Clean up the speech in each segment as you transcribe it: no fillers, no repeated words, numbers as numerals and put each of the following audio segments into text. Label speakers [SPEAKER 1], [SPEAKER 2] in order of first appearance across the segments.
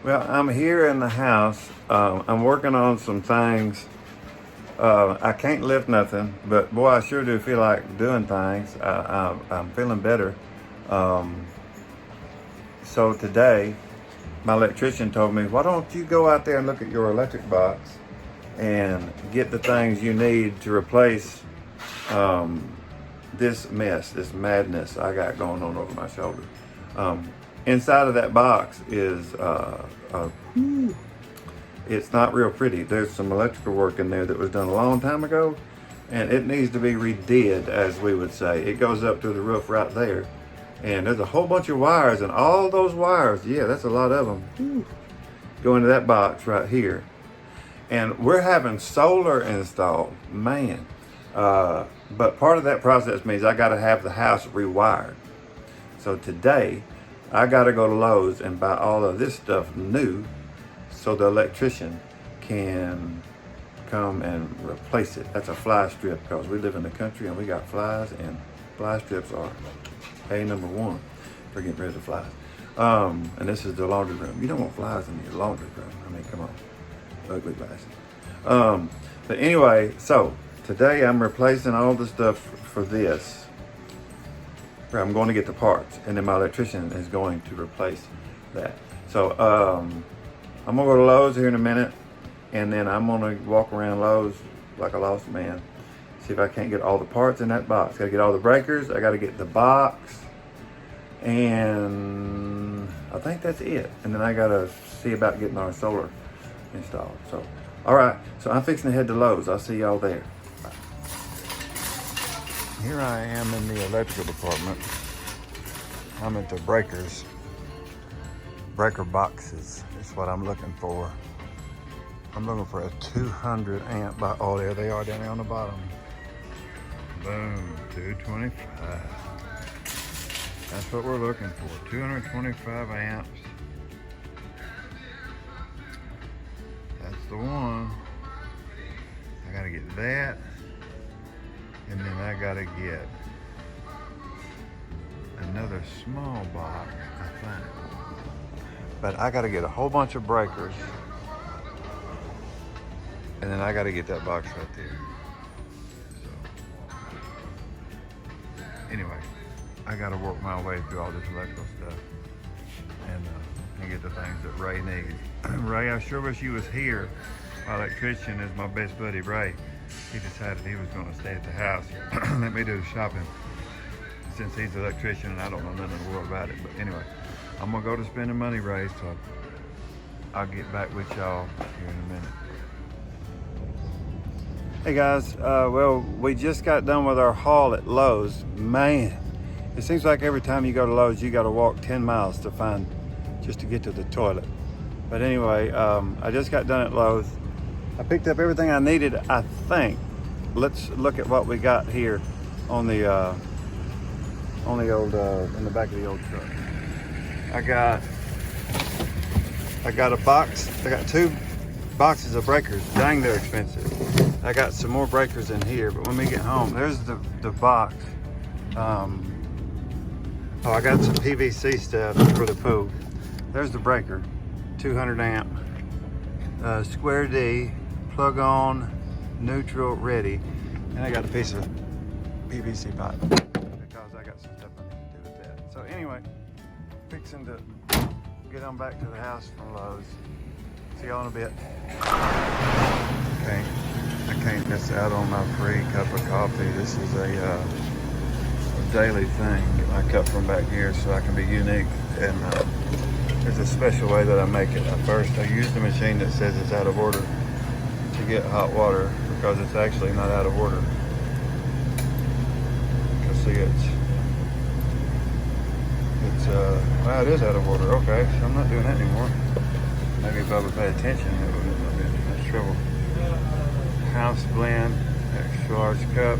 [SPEAKER 1] Well, I'm here in the house. I'm working on some things. I can't lift nothing, but boy, I sure do feel like doing things. I'm feeling better. Um, so today, my electrician told me, why don't you go out there and look at your electric box and get the things you need to replace um, this mess, this madness I got going on over my shoulder. Um, Inside of that box is it's not real pretty. There's some electrical work in there that was done a long time ago, and it needs to be redid, as we would say. It goes up to the roof right there, and there's a whole bunch of wires, and all those wires, yeah, that's a lot of them, go into that box right here. And we're having solar installed, man. But part of that process means I got to have the house rewired. So today, I got to go to Lowe's and buy all of this stuff new so the electrician can come and replace it. That's a fly strip because we live in the country and we got flies, and fly strips are A number one for getting rid of the flies. And this is the laundry room. You don't want flies in your laundry room. I mean, come on, ugly bastards. But anyway, so today I'm replacing all the stuff for this. I'm going to get the parts, and then my electrician is going to replace that. So I'm gonna go to Lowe's here in a minute, and then I'm gonna walk around Lowe's like a lost man, see if I can't get all the parts in that box. Gotta get all the breakers, I gotta get the box, and I think that's it. And then I gotta see about getting our solar installed. So, all right, so I'm fixing to head to Lowe's. I'll see y'all there. Here I am in the electrical department. I'm at the breaker boxes is what I'm looking for. I'm looking for a 200 amp box. Oh, there they are down there on the bottom. Boom, 225. That's what we're looking for, 225 amps. That's the one. I gotta get that. And then I gotta get another small box, I think. But I gotta get a whole bunch of breakers. And then I gotta get that box right there. So, anyway, I gotta work my way through all this electrical stuff and get the things that Ray needs. Ray, I sure wish you was here. My electrician is my best buddy, Ray. He decided he was gonna stay at the house. Let me do the shopping, since he's an electrician and I don't know nothing in the world about it. But anyway, I'm gonna go to spending money, Ray, so I'll get back with y'all here in a minute. Hey guys, well, we just got done with our haul at Lowe's. Man, it seems like every time you go to Lowe's, you gotta walk 10 miles just to get to the toilet. But anyway, I just got done at Lowe's. I picked up everything I needed, I think. Let's look at what we got here on the old, in the back of the old truck. I got a box. I got 2 boxes of breakers. Dang, they're expensive. I got some more breakers in here, but when we get home, there's the box. Oh, I got some PVC stuff for the pool. There's the breaker, 200 amp, square D, plug on, neutral, ready. And I got a piece of PVC pipe because I got some stuff I need to do with that. So anyway, fixing to get on back to the house from Lowe's. See y'all in a bit. Okay, I can't miss out on my free cup of coffee. This is a daily thing. Get my cup from back here so I can be unique. And there's a special way that I make it. First, I use the machine that says it's out of order to get hot water, because it's actually not out of order. You can see well, it is out of order. Okay, so I'm not doing that anymore. Maybe if I would pay attention, it wouldn't be much trouble. House blend, extra large cup.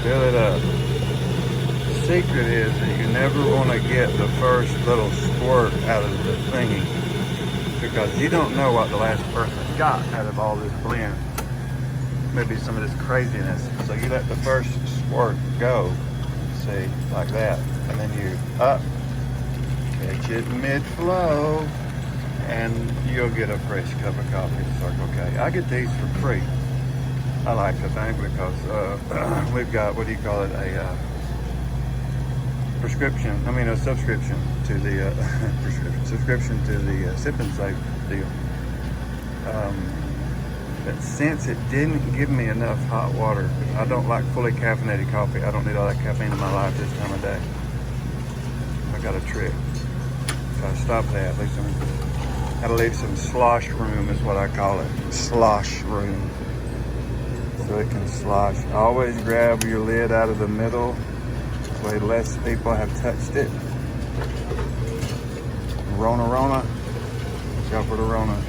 [SPEAKER 1] Fill it up. The secret is that you never want to get the first little squirt out of the thingy, because you don't know what the last person got out of all this blend. Maybe some of this craziness. So you let the first squirt go, see, like that. And then you up, catch it mid-flow, and you'll get a fresh cup of coffee at Circle K. I get these for free. I like to think because we've got, what do you call it, a prescription, I mean a subscription to the subscription to the Sip and Save deal. But since it didn't give me enough hot water, I don't like fully caffeinated coffee. I don't need all that caffeine in my life this time of day. I got a trick. So I stop that. Gotta leave some slosh room is what I call it. Slosh room. So it can slosh. Always grab your lid out of the middle. This way less people have touched it. Rona. Watch out for the Rona.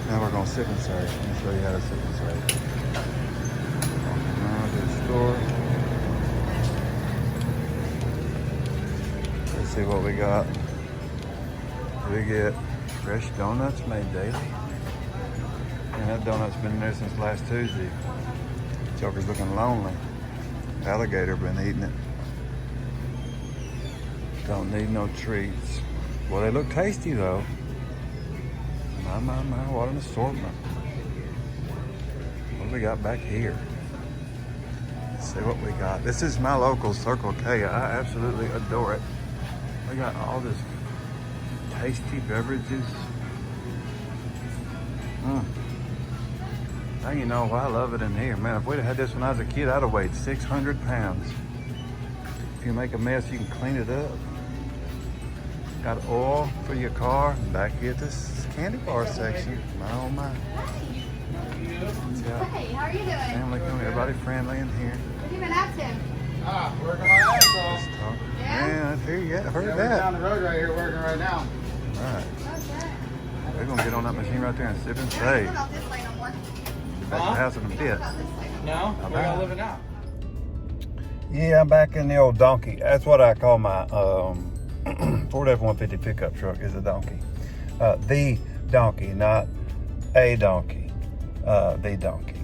[SPEAKER 1] Now we're going to Sip and Save. Let me show you how to Sip and Save. Around to the store. Let's see what we got. We get fresh donuts made daily. And that donut's been there since last Tuesday. Joker's looking lonely. Alligator been eating it. Don't need no treats. Well, they look tasty though. My, what an assortment. What do we got back here? Let's see what we got. This is my local Circle K. I absolutely adore it. We got all this tasty beverages. Now you know why I love it in here. Man, if we'd have had this when I was a kid, I'd have weighed 600 pounds. If you make a mess, you can clean it up. Got oil for your car. Back here at this candy bar section. My oh my.
[SPEAKER 2] Hey, how are you doing?
[SPEAKER 1] Family coming, everybody friendly in here.
[SPEAKER 2] What have you been up to?
[SPEAKER 3] Working my ass off.
[SPEAKER 2] Yeah?
[SPEAKER 1] Yeah, I hear you. I heard
[SPEAKER 3] We're
[SPEAKER 1] that.
[SPEAKER 3] down the road right here working right now.
[SPEAKER 1] All right.
[SPEAKER 2] Okay.
[SPEAKER 1] We're going to get on that machine right there and Sip and
[SPEAKER 2] What
[SPEAKER 1] Save.
[SPEAKER 2] about this way no more?
[SPEAKER 1] Back to the house in a bit.
[SPEAKER 2] What about this way?
[SPEAKER 3] No? Where y'all living now?
[SPEAKER 1] Yeah, I'm back in the old donkey. That's what I call my Ford F-150 pickup truck is a donkey. The donkey, not a donkey. The donkey.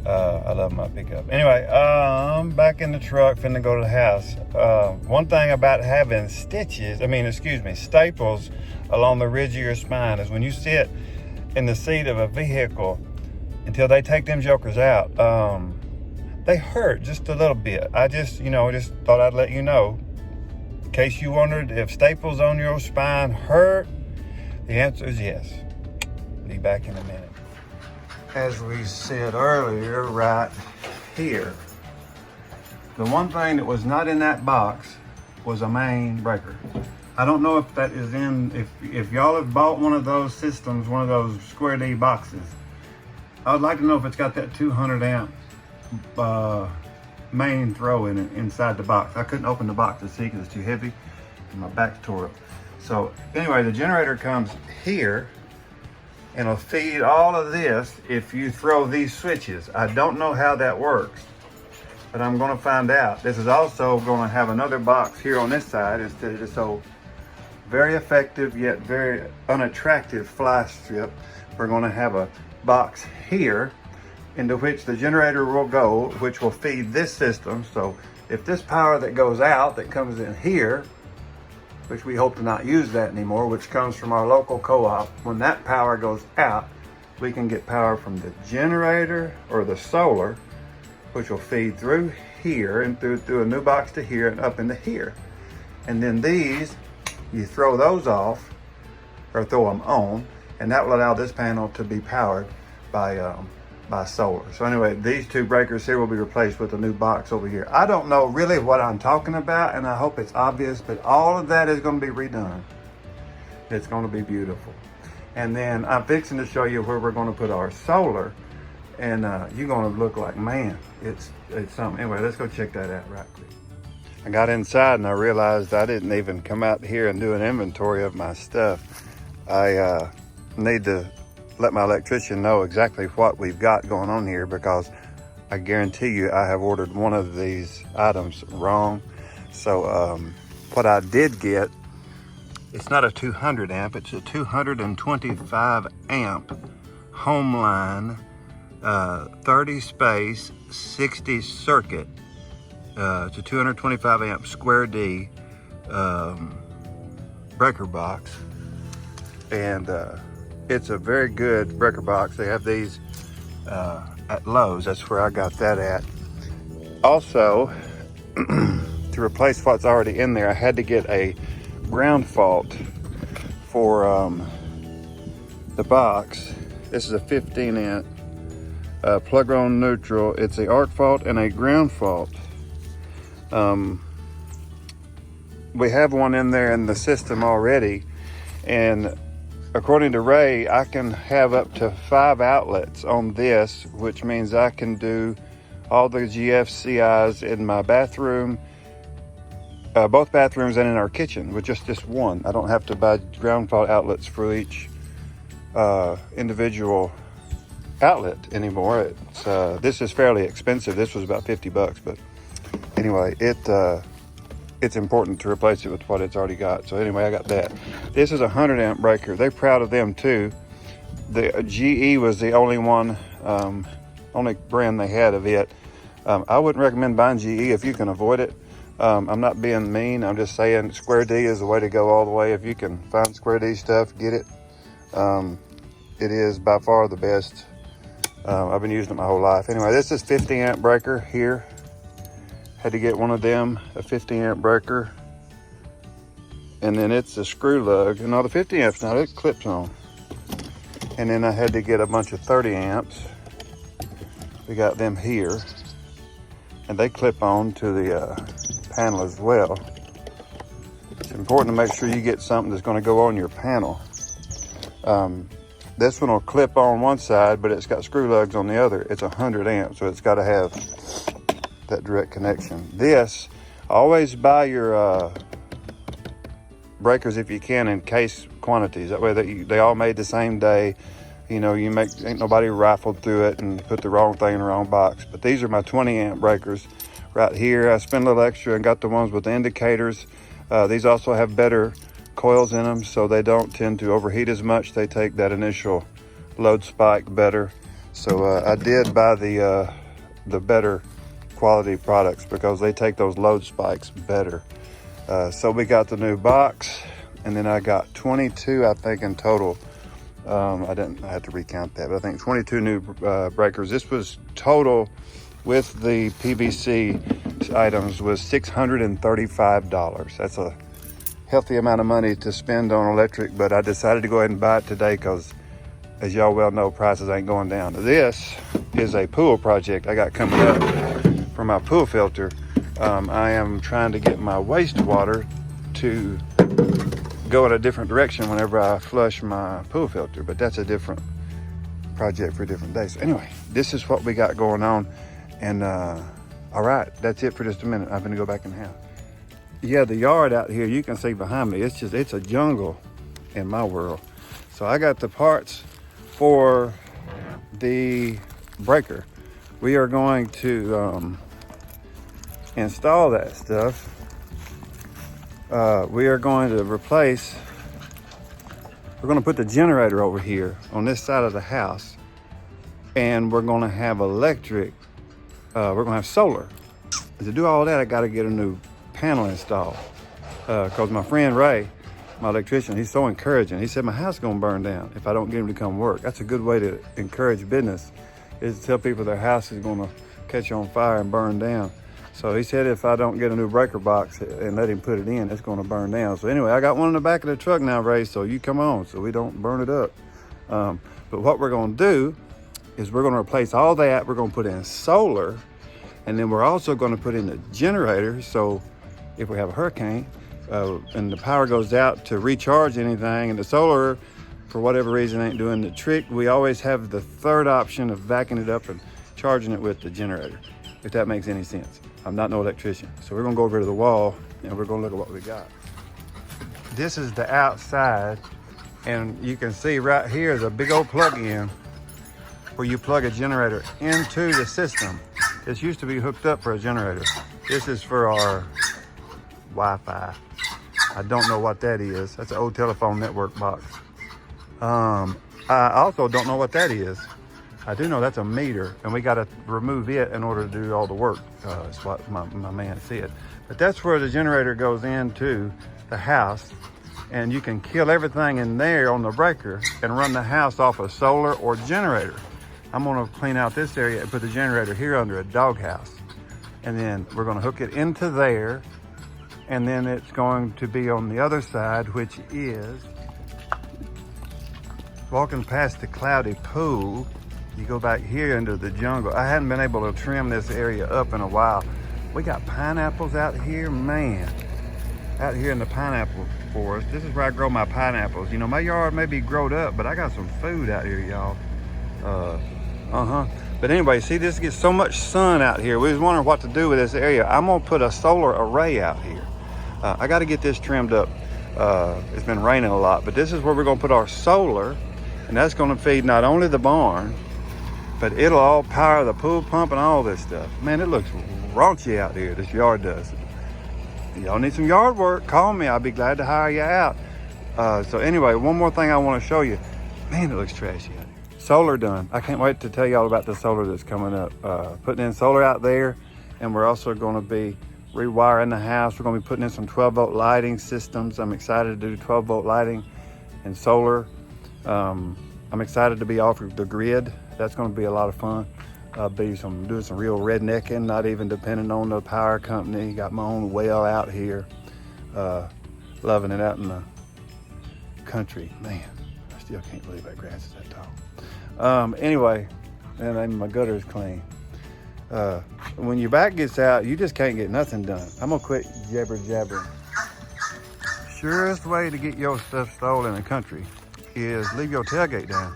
[SPEAKER 1] I love my pickup. Anyway, I'm back in the truck, finna go to the house. One thing about having staples along the ridge of your spine is when you sit in the seat of a vehicle until they take them jokers out, they hurt just a little bit. I just thought I'd let you know. In case you wondered if staples on your spine hurt, the answer is yes. Be back in a minute. As we said earlier, right here, the one thing that was not in that box was a main breaker. I don't know if that is in, if y'all have bought one of those systems, one of those Square D boxes, I would like to know if it's got that 200 amp main throw in it inside the box. I couldn't open the box to see because it's too heavy and my back's tore up. So anyway, the generator comes here and it'll feed all of this if you throw these switches. I don't know how that works, but I'm going to find out. This is also going to have another box here on this side instead of this old very effective yet very unattractive fly strip. We're going to have a box here into which the generator will go, which will feed this system. So if this power that goes out, that comes in here, which we hope to not use that anymore, which comes from our local co-op, when that power goes out, we can get power from the generator or the solar, which will feed through here and through a new box to here and up into here. And then these, you throw those off or throw them on, and that will allow this panel to be powered by solar. So anyway, these two breakers here will be replaced with a new box over here. I don't know really what I'm talking about, and I hope it's obvious, but all of that is going to be redone. It's going to be beautiful. And then I'm fixing to show you where we're going to put our solar, and you're going to look like, man, it's something. Anyway, let's go check that out right quick. I got inside and I realized I didn't even come out here and do an inventory of my stuff. I need to let my electrician know exactly what we've got going on here, because I guarantee you I have ordered one of these items wrong. So what I did get, it's not a 200 amp, it's a 225 amp Homeline 30 space 60 circuit. It's a 225 amp square D breaker box, and it's a very good breaker box. They have these at Lowe's. That's where I got that at. Also, to replace what's already in there, I had to get a ground fault for the box. This is a 15 amp plug-on neutral. It's a arc fault and a ground fault. We have one in there in the system already, and according to Ray, I can have up to 5 outlets on this, which means I can do all the GFCIs in my bathroom, both bathrooms and in our kitchen with just this one. I don't have to buy ground fault outlets for each individual outlet anymore. This is fairly expensive. This was about 50 bucks, but anyway, it's important to replace it with what it's already got. So anyway, I got that. This is a 100 amp breaker. They're proud of them too. The GE was the only one, only brand they had of it. I wouldn't recommend buying GE if you can avoid it. I'm not being mean. I'm just saying Square D is the way to go all the way. If you can find Square D stuff, get it. It is by far the best. I've been using it my whole life. Anyway, this is 50 amp breaker here. Had to get one of them, a 50 amp breaker. And then it's a screw lug. And all the 50 amps now, it clips on. And then I had to get a bunch of 30 amps. We got them here. And they clip on to the panel as well. It's important to make sure you get something that's going to go on your panel. This one will clip on one side, but it's got screw lugs on the other. It's 100 amps, so it's got to have that direct connection. This, always buy your breakers if you can in case quantities. That way they all made the same day. You know, ain't nobody rifled through it and put the wrong thing in the wrong box. But these are my 20 amp breakers right here. I spent a little extra and got the ones with the indicators. These also have better coils in them, so they don't tend to overheat as much. They take that initial load spike better. So I did buy the better quality products because they take those load spikes better. So we got the new box, and then I got 22, I think, in total. I had to recount that, but I think 22 new breakers. This was total with the PVC items was $635. That's a healthy amount of money to spend on electric, but I decided to go ahead and buy it today because, as y'all well know, prices ain't going down. This is a pool project I got coming up for my pool filter. I am trying to get my wastewater to go in a different direction whenever I flush my pool filter, but that's a different project for a different day. So anyway, this is what we got going on, and all right, that's it for just a minute. I'm gonna go back in the house. Yeah, the yard out here, you can see behind me, it's a jungle in my world. So I got the parts for the breaker. We are going to install that stuff. We are going to we're going to put the generator over here on this side of the house, and we're going to have electric, we're going to have solar. To do all that, I got to get a new panel installed, because my friend Ray, my electrician, he's so encouraging. He said my house is going to burn down if I don't get him to come work. That's a good way to encourage business, is to tell people their house is going to catch on fire and burn down. So he said if I don't get a new breaker box and let him put it in, it's going to burn down. So anyway, I got one in the back of the truck now, Ray, so you come on so we don't burn it up. But what we're going to do is we're going to replace all that. We're going to put in solar, and then we're also going to put in the generator. So if we have a hurricane and the power goes out to recharge anything, and the solar, for whatever reason, ain't doing the trick, we always have the third option of backing it up and charging it with the generator, if that makes any sense. I'm not no electrician. So we're gonna go over to the wall and we're gonna look at what we got. This is the outside, and you can see right here is a big old plug-in where you plug a generator into the system. This used to be hooked up for a generator. This is for our Wi-Fi. I don't know what that is. That's an old telephone network box. I also don't know what that is. I do know that's a meter, and we got to remove it in order to do all the work. That's what my man said. But that's where the generator goes into the house, and you can kill everything in there on the breaker and run the house off a solar or generator. I'm gonna clean out this area and put the generator here under a doghouse. And then we're gonna hook it into there, and then it's going to be on the other side, which is walking past the cloudy pool. You go back here into the jungle. I hadn't been able to trim this area up in a while. We got pineapples out here, man. Out here in the pineapple forest. This is where I grow my pineapples. You know, my yard may be growed up, but I got some food out here, y'all. But anyway, see, this gets so much sun out here. We was wondering what to do with this area. I'm gonna put a solar array out here. I gotta get this trimmed up. It's been raining a lot, but this is where we're gonna put our solar, and that's gonna feed not only the barn, but it'll all power the pool pump and all this stuff. Man, it looks raunchy out here, this yard does. Y'all need some yard work, call me. I'll be glad to hire you out. So anyway, one more thing I want to show you. Man, it looks trashy out here. Solar done. I can't wait to tell y'all about the solar that's coming up. Putting in solar out there, and we're also going to be rewiring the house. We're going to be putting in some 12-volt lighting systems. I'm excited to do 12-volt lighting and solar. I'm excited to be off the grid. That's going to be a lot of fun. Doing some real rednecking, not even depending on the power company. Got my own well out here. Loving it out in the country. Man, I still can't believe that grass is that tall. Anyway, and my gutter is clean. When your back gets out, you just can't get nothing done. I'm gonna quit jabbering. Surest way to get your stuff stolen in the country is leave your tailgate down.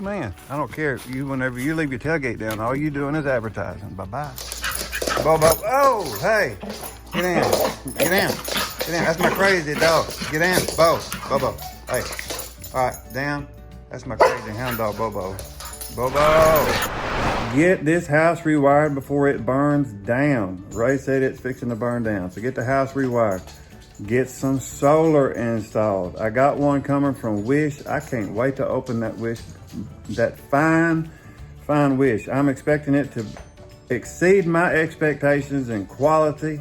[SPEAKER 1] Man, I don't care. Whenever you leave your tailgate down, all you doing is advertising. Bye-bye. Oh, hey, get in. That's my crazy dog. Get in, Bobo. Hey, all right, down. That's my crazy hound dog, Bobo. Get this house rewired before it burns down. Ray said it's fixing to burn down, so get the house rewired. Get some solar installed. I got one coming from Wish. I can't wait to open that Wish, that fine Wish. I'm expecting it to exceed my expectations in quality.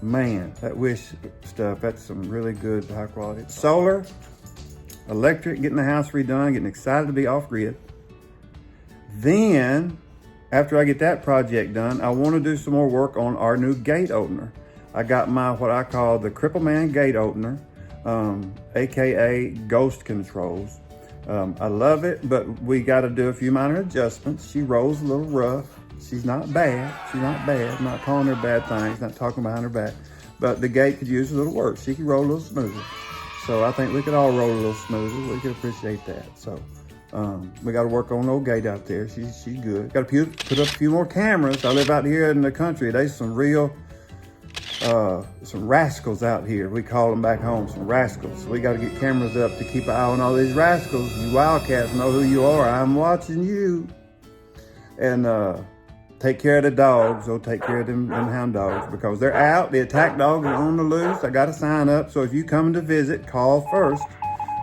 [SPEAKER 1] Man, that Wish stuff, that's some really good high quality. Solar, electric, getting the house redone, getting excited to be off grid. Then, after I get that project done, I want to do some more work on our new gate opener. I got my, what I call the Cripple Man gate opener, AKA Ghost Controls. I love it, but we got to do a few minor adjustments. She rolls a little rough. She's not bad. I'm not calling her bad things, not talking behind her back. But the gate could use a little work. She could roll a little smoother. So I think we could all roll a little smoother. We could appreciate that. So we got to work on the old gate out there. She's good. Got to put up a few more cameras. I live out here in the country. There's some real some rascals out here. We call them back home, some rascals. So we got to get cameras up to keep an eye on all these rascals. You wildcats know who you are. I'm watching you. And take care of the dogs. Or take care of them hound dogs, because they're out. The attack dogs are on the loose. I got to sign up. So if you come to visit, call first.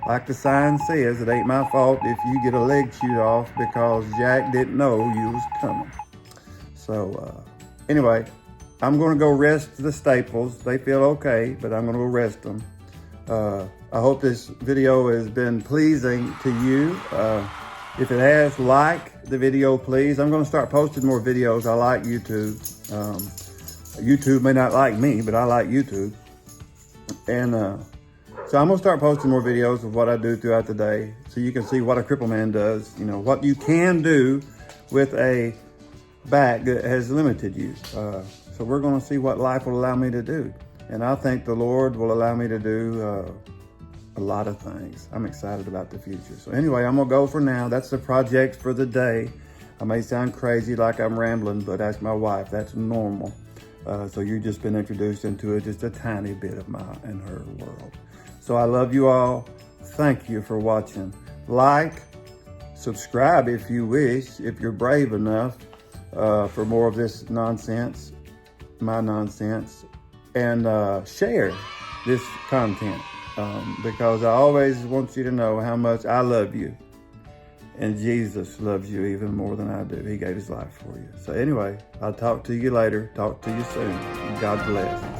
[SPEAKER 1] Like the sign says, it ain't my fault if you get a leg chewed off because Jack didn't know you was coming. So anyway, I'm going to go rest the Staples. They feel okay, but I'm going to go rest them. I hope this video has been pleasing to you. If it has, like the video, please. I'm going to start posting more videos. I like YouTube. YouTube may not like me, but I like YouTube. And so I'm going to start posting more videos of what I do throughout the day, so you can see what a cripple man does. You know, what you can do with a back that has limited you. So we're going to see what life will allow me to do. And I think the Lord will allow me to do a lot of things. I'm excited about the future. So anyway, I'm going to go for now. That's the project for the day. I may sound crazy like I'm rambling, but that's my wife. That's normal. So you've just been introduced into just a tiny bit of my and her world. So I love you all. Thank you for watching. Like, subscribe if you wish, if you're brave enough. for more of this nonsense, my nonsense, and share this content because I always want you to know how much I love you. And Jesus loves you even more than I do. He gave his life for you. So anyway, I'll talk to you later. Talk to you soon. God bless.